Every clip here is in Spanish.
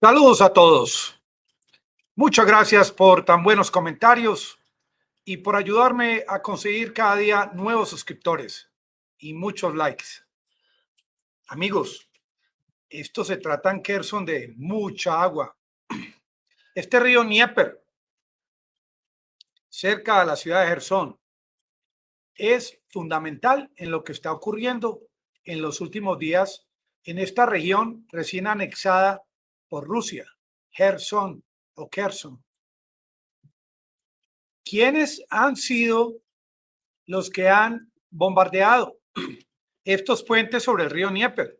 Saludos a todos. Muchas gracias por tan buenos comentarios y por ayudarme a conseguir cada día nuevos suscriptores y muchos likes. Amigos, esto se trata en Kherson de mucha agua. Este río Dnieper, cerca de la ciudad de Jersón, es fundamental en lo que está ocurriendo en los últimos días en esta región recién anexada por Rusia, Jersón o Kherson. ¿Quiénes han sido los que han bombardeado estos puentes sobre el río Dnieper?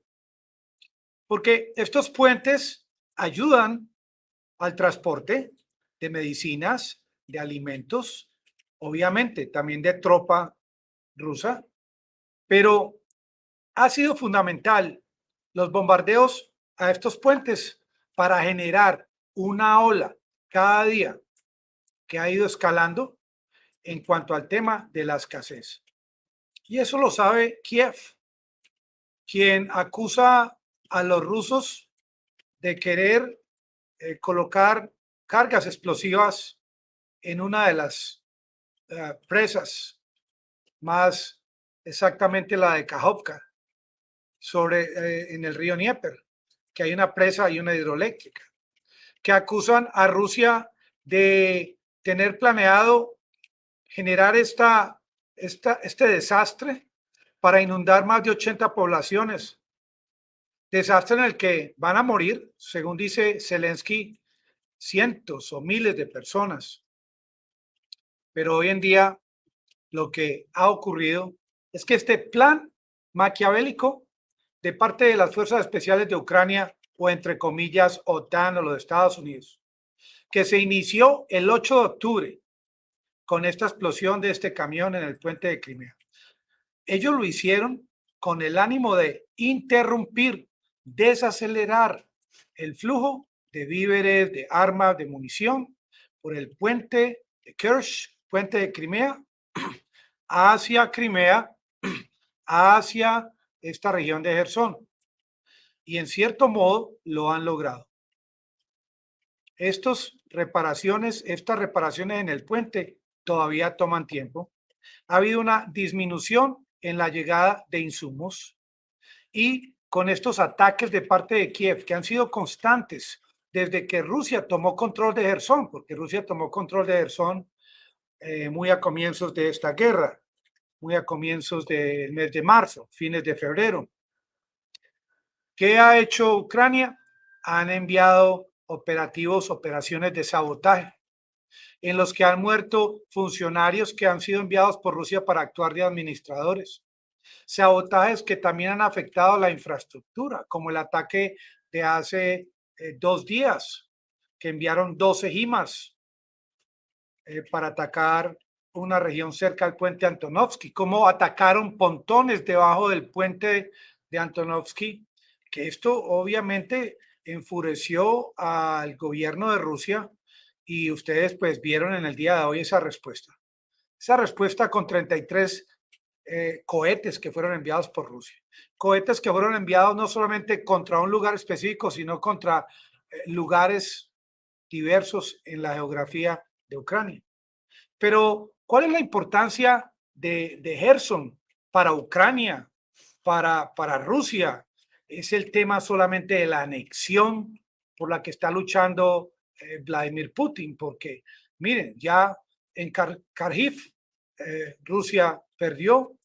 Porque estos puentes ayudan al transporte de medicinas, de alimentos, obviamente también de tropa rusa, pero ha sido fundamental los bombardeos a estos puentes para generar una ola cada día que ha ido escalando en cuanto al tema de la escasez. Y eso lo sabe Kiev, quien acusa a los rusos de querer colocar cargas explosivas en una de las presas, más exactamente la de Kajovka, en el río Dnieper, que hay una presa y una hidroeléctrica, que acusan a Rusia de tener planeado generar este desastre para inundar más de 80 poblaciones. Desastre en el que van a morir, según dice Zelensky, cientos o miles de personas. Pero hoy en día lo que ha ocurrido es que este plan maquiavélico de parte de las fuerzas especiales de Ucrania, o entre comillas OTAN o los Estados Unidos, que se inició el 8 de octubre con esta explosión de este camión en el puente de Crimea. Ellos lo hicieron con el ánimo de interrumpir, desacelerar el flujo de víveres, de armas, de munición por el puente de Kerch, puente de Crimea, hacia Crimea, hacia esta región de Jersón. Y en cierto modo lo han logrado. Estas reparaciones en el puente todavía toman tiempo. Ha habido una disminución en la llegada de insumos y con estos ataques de parte de Kiev que han sido constantes desde que Rusia tomó control de Jersón, porque Rusia tomó control de Jersón muy a comienzos de esta guerra, muy a comienzos del mes de marzo, fines de febrero. ¿Qué ha hecho Ucrania? Han enviado operaciones de sabotaje, en los que han muerto funcionarios que han sido enviados por Rusia para actuar de administradores. Sabotajes que también han afectado la infraestructura, como el ataque de hace 2 días, que enviaron 12 HIMARS para atacar una región cerca al puente Antonovsky, como atacaron pontones debajo del puente de Antonovsky, que esto obviamente enfureció al gobierno de Rusia y ustedes pues vieron en el día de hoy esa respuesta. Esa respuesta con 33 cohetes que fueron enviados por Rusia. Cohetes que fueron enviados no solamente contra un lugar específico, sino contra lugares diversos en la geografía de Ucrania. Pero, ¿cuál es la importancia de Jersón para Ucrania, para Rusia? ¿Es el tema solamente de la anexión por la que está luchando Vladimir Putin? Porque, miren, ya en Kharkiv, Rusia perdió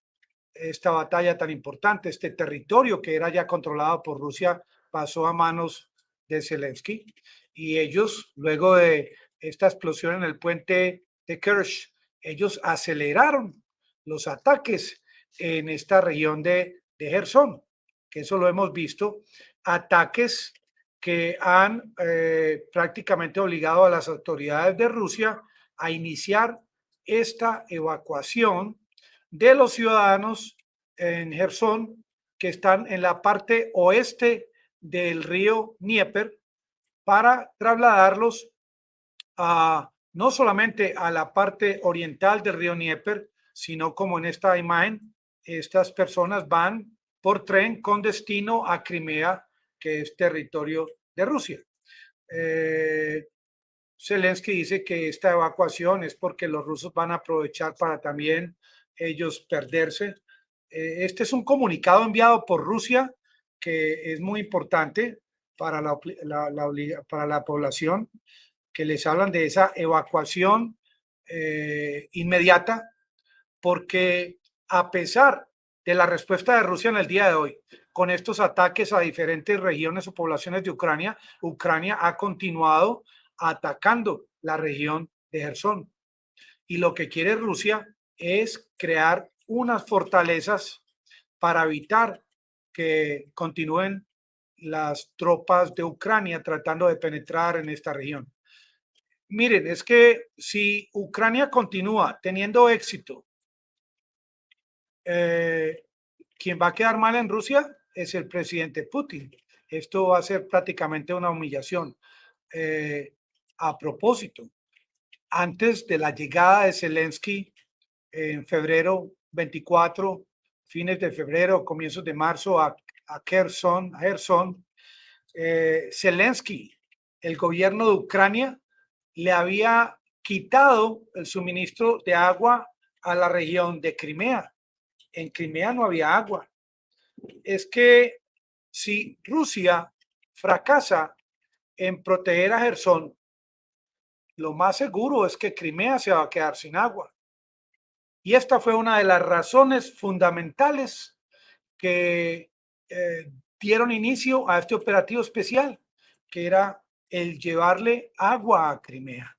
esta batalla tan importante, este territorio que era ya controlado por Rusia pasó a manos de Zelensky y ellos, luego de esta explosión en el puente de Kerch, ellos aceleraron los ataques en esta región de Jersón, que eso lo hemos visto, ataques que han prácticamente obligado a las autoridades de Rusia a iniciar esta evacuación de los ciudadanos en Jersón que están en la parte oeste del río Dnieper para trasladarlos no solamente a la parte oriental del río Dnieper, sino como en esta imagen, estas personas van por tren con destino a Crimea, que es territorio de Rusia. Zelensky dice que esta evacuación es porque los rusos van a aprovechar para también ellos perderse. Este es un comunicado enviado por Rusia que es muy importante para para la población, que les hablan de esa evacuación inmediata, porque a pesar de la respuesta de Rusia en el día de hoy, con estos ataques a diferentes regiones o poblaciones de Ucrania, Ucrania ha continuado atacando la región de Gerson. Y lo que quiere Rusia es crear unas fortalezas para evitar que continúen las tropas de Ucrania tratando de penetrar en esta región. Miren, es que si Ucrania continúa teniendo éxito, quien va a quedar mal en Rusia es el presidente Putin. Esto va a ser prácticamente una humillación. A propósito, antes de la llegada de Zelensky en febrero 24, fines de febrero, comienzos de marzo a Kherson, Zelensky, el gobierno de Ucrania, le había quitado el suministro de agua a la región de Crimea. En Crimea no había agua. Es que si Rusia fracasa en proteger a Gerson, lo más seguro es que Crimea se va a quedar sin agua. Y esta fue una de las razones fundamentales que dieron inicio a este operativo especial, que era el llevarle agua a Crimea.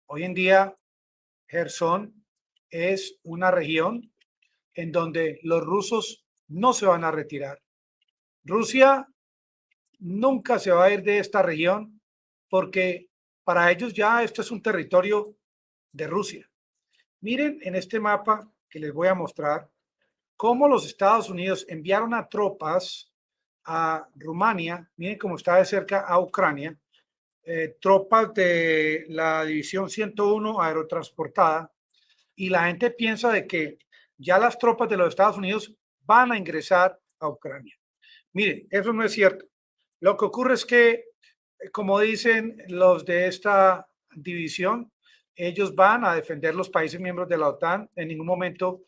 Hoy en día, Gerson es una región en donde los rusos no se van a retirar. Rusia nunca se va a ir de esta región porque para ellos ya esto es un territorio de Rusia. Miren en este mapa que les voy a mostrar cómo los Estados Unidos enviaron a tropas a Rumania. Miren cómo está de cerca a Ucrania. Tropas de la División 101 aerotransportada, y la gente piensa de que ya las tropas de los Estados Unidos van a ingresar a Ucrania. Miren, eso no es cierto. Lo que ocurre es que, como dicen los de esta división, ellos van a defender los países miembros de la OTAN. En ningún momento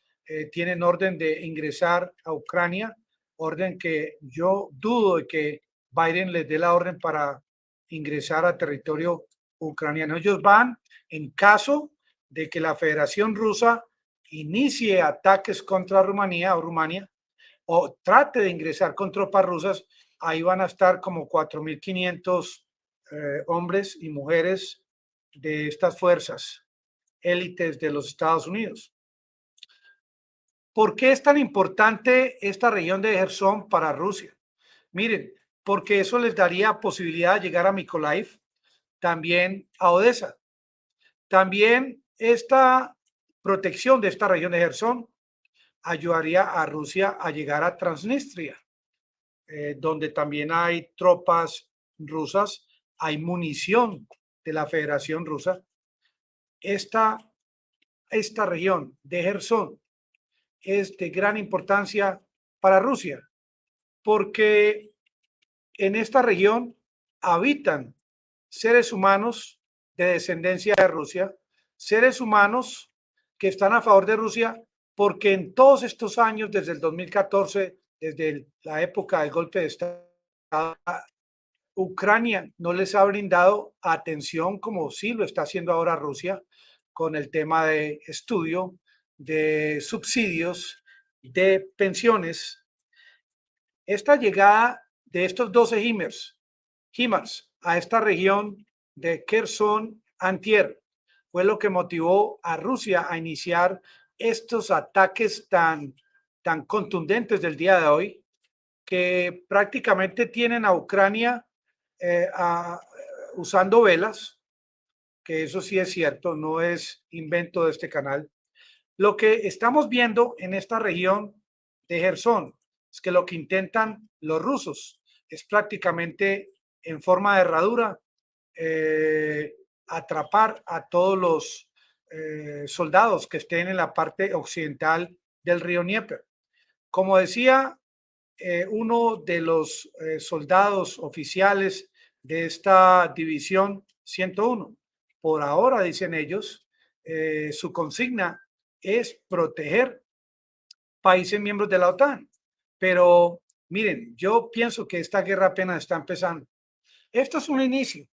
tienen orden de ingresar a Ucrania, orden que yo dudo de que Biden les dé la orden para ingresar a territorio ucraniano. Ellos van en caso de que la Federación Rusa inicie ataques contra Rumanía o trate de ingresar con tropas rusas. Ahí van a estar como 4.500 hombres y mujeres de estas fuerzas élites de los Estados Unidos. ¿Por qué es tan importante esta región de Gerson para Rusia? Miren, porque eso les daría posibilidad de llegar a Mykolaiv, también a Odessa. También esta protección de esta región de Gerson ayudaría a Rusia a llegar a Transnistria, donde también hay tropas rusas, hay munición de la Federación Rusa. Esta región de Gerson es de gran importancia para Rusia, porque en esta región habitan seres humanos de descendencia de Rusia, seres humanos que están a favor de Rusia, porque en todos estos años, desde el 2014, desde la época del golpe de Estado, Ucrania no les ha brindado atención como sí lo está haciendo ahora Rusia, con el tema de estudio, de subsidios, de pensiones. Esta llegada de estos 12 HIMARS a esta región de Kherson antier fue lo que motivó a Rusia a iniciar estos ataques tan contundentes del día de hoy, que prácticamente tienen a Ucrania usando velas, que eso sí es cierto, no es invento de este canal. Lo que estamos viendo en esta región de Gerson es que lo que intentan los rusos es prácticamente en forma de herradura atrapar a todos los soldados que estén en la parte occidental del río Dnieper. Como decía uno de los soldados oficiales de esta división 101. Por ahora, dicen ellos, su consigna es proteger países miembros de la OTAN. Pero miren, yo pienso que esta guerra apenas está empezando. Esto es un inicio.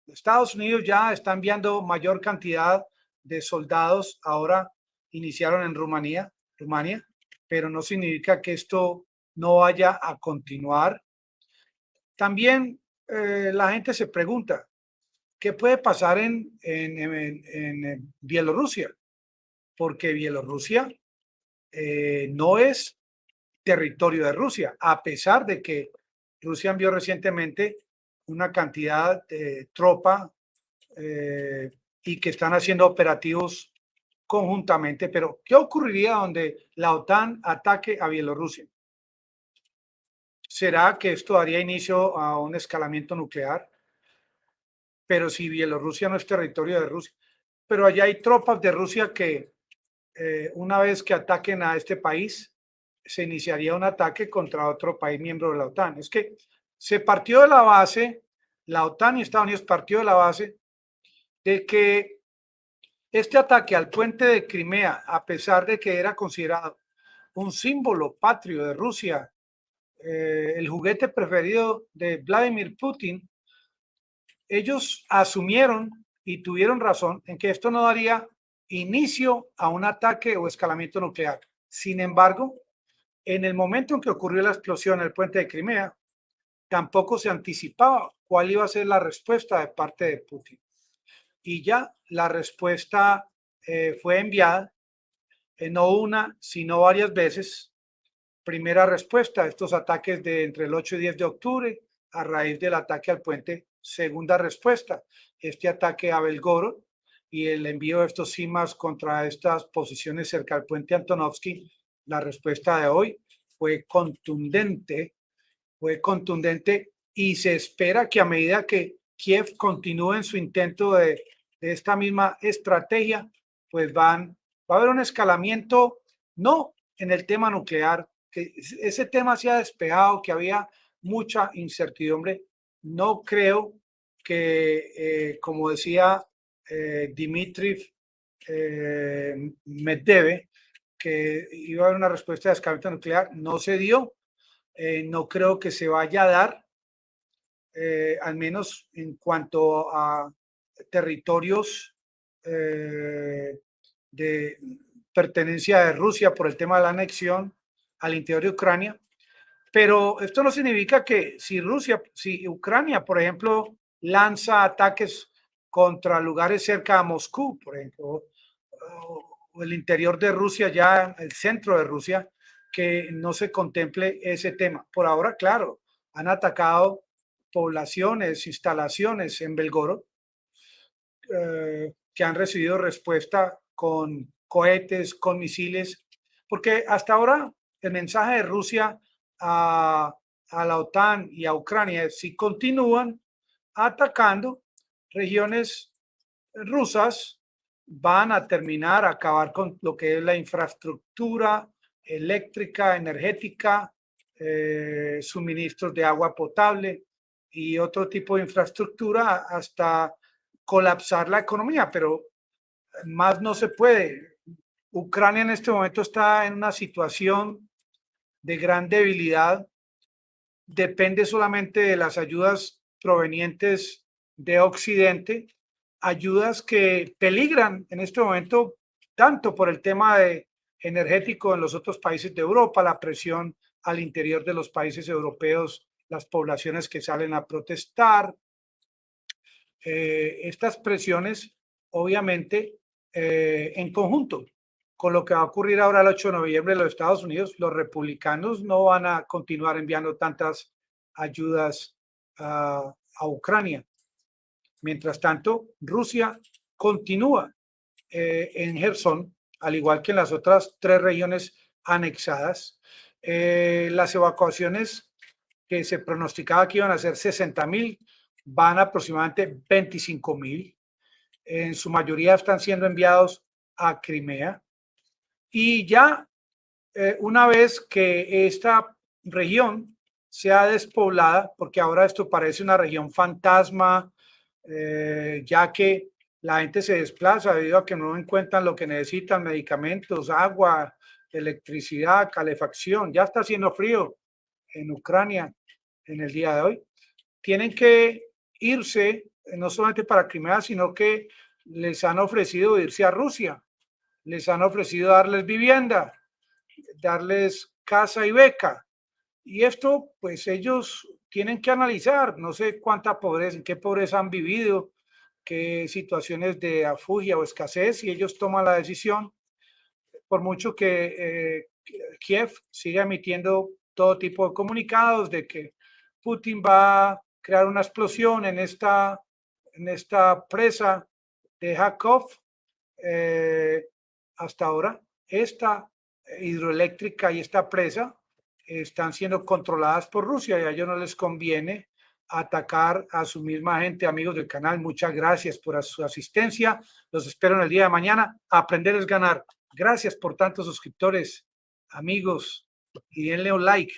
Estados Unidos ya está enviando mayor cantidad de soldados. Ahora iniciaron en Rumania, pero no significa que esto no vaya a continuar. También la gente se pregunta, ¿qué puede pasar en Bielorrusia? Porque Bielorrusia no es territorio de Rusia, a pesar de que Rusia envió recientemente una cantidad de tropa y que están haciendo operativos conjuntamente. Pero, ¿qué ocurriría donde la OTAN ataque a Bielorrusia? ¿Será que esto daría inicio a un escalamiento nuclear? Pero si Bielorrusia no es territorio de Rusia, pero allá hay tropas de Rusia que una vez que ataquen a este país, se iniciaría un ataque contra otro país miembro de la OTAN. Es que se partió de la base, la OTAN y Estados Unidos partió de la base de que este ataque al puente de Crimea, a pesar de que era considerado un símbolo patrio de Rusia, el juguete preferido de Vladimir Putin, ellos asumieron y tuvieron razón en que esto no daría inicio a un ataque o escalamiento nuclear. Sin embargo, en el momento en que ocurrió la explosión en el puente de Crimea, tampoco se anticipaba cuál iba a ser la respuesta de parte de Putin. Y ya la respuesta fue enviada, no una, sino varias veces. Primera respuesta a estos ataques de entre el 8 y 10 de octubre, a raíz del ataque al puente. Segunda respuesta, este ataque a Belgorod y el envío de estos CIMARS contra estas posiciones cerca del puente Antonovsky. La respuesta de hoy fue contundente y se espera que a medida que Kiev continúe en su intento de esta misma estrategia, pues va a haber un escalamiento, no en el tema nuclear, que ese tema se ha despejado, que había mucha incertidumbre. No creo que, como decía Dmitry Medvedev, que iba a haber una respuesta de escalamiento nuclear, no se dio. No creo que se vaya a dar, al menos en cuanto a territorios de pertenencia de Rusia por el tema de la anexión al interior de Ucrania. Pero esto no significa que si Ucrania, por ejemplo, lanza ataques contra lugares cerca a Moscú, por ejemplo, o el interior de Rusia, ya el centro de Rusia, que no se contemple ese tema. Por ahora, claro, han atacado poblaciones, instalaciones en Belgorod, que han recibido respuesta con cohetes, con misiles, porque hasta ahora el mensaje de Rusia a la OTAN y a Ucrania es: si continúan atacando regiones rusas, van a terminar, a acabar con lo que es la infraestructura eléctrica, energética, suministros de agua potable y otro tipo de infraestructura, hasta colapsar la economía, pero más no se puede. Ucrania en este momento está en una situación de gran debilidad, depende solamente de las ayudas provenientes de Occidente, ayudas que peligran en este momento tanto por el tema energético en los otros países de Europa, la presión al interior de los países europeos, las poblaciones que salen a protestar. Estas presiones, obviamente, en conjunto con lo que va a ocurrir ahora el 8 de noviembre en los Estados Unidos, los republicanos no van a continuar enviando tantas ayudas a Ucrania. Mientras tanto, Rusia continúa en Gerson, al igual que en las otras 3 regiones anexadas. Las evacuaciones que se pronosticaba que iban a ser 60,000, van a aproximadamente 25,000. En su mayoría están siendo enviados a Crimea. Y ya una vez que esta región sea despoblada, porque ahora esto parece una región fantasma, ya que la gente se desplaza debido a que no encuentran lo que necesitan, medicamentos, agua, electricidad, calefacción. Ya está haciendo frío en Ucrania en el día de hoy. Tienen que irse, no solamente para Crimea, sino que les han ofrecido irse a Rusia, les han ofrecido darles vivienda, darles casa y beca. Y esto, pues ellos tienen que analizar, no sé cuánta pobreza, en qué pobreza han vivido, qué situaciones de afugia o escasez, y ellos toman la decisión, por mucho que Kiev siga emitiendo todo tipo de comunicados de que Putin va a crear una explosión en esta presa de Kharkov. Hasta ahora, esta hidroeléctrica y esta presa están siendo controladas por Rusia y a ellos no les conviene atacar a su misma gente. Amigos del canal, muchas gracias por su asistencia. Los espero en el día de mañana. Aprender es ganar. Gracias por tantos suscriptores, amigos, y denle un like.